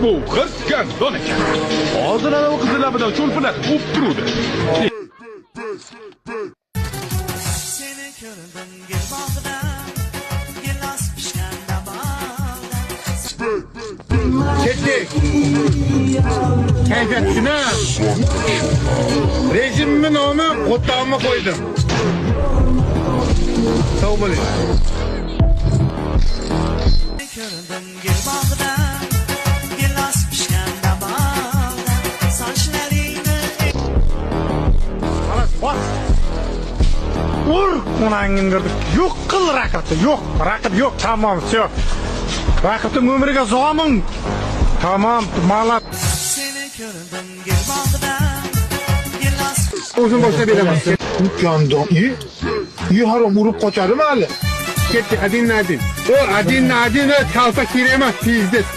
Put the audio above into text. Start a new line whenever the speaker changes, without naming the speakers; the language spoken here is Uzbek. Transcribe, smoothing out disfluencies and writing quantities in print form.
Bu hırs gandon ekan. Hozir ana o qizni labidan cho'lpinat o'p turuvdi.
Seni ko'rdim gel bog'dan, gilos pishganda bog'dan.
Ketdik. Kayfiyatchini rejimni nomi o'tog'imga qo'ydim. Sog' bo'ling.
Seni ko'rdim gel bog'dan, gilos pishganda bog'dan. Sochlaringni
Xalas, bas. Ur, bunangin girdik. Yo'q qil raqibni, yo'q. Raqib yo'q, tamom, всё. Raqibning umriga zomin. Tamam, malat.
seni ko'rdim gel bog'dan, gilos
O'zim boshlab beraman. Gandon. Iyi harom urib qochadimi hali? Ketdi, adin nadin. O adin nadin kalpa kerak emas, pizdet.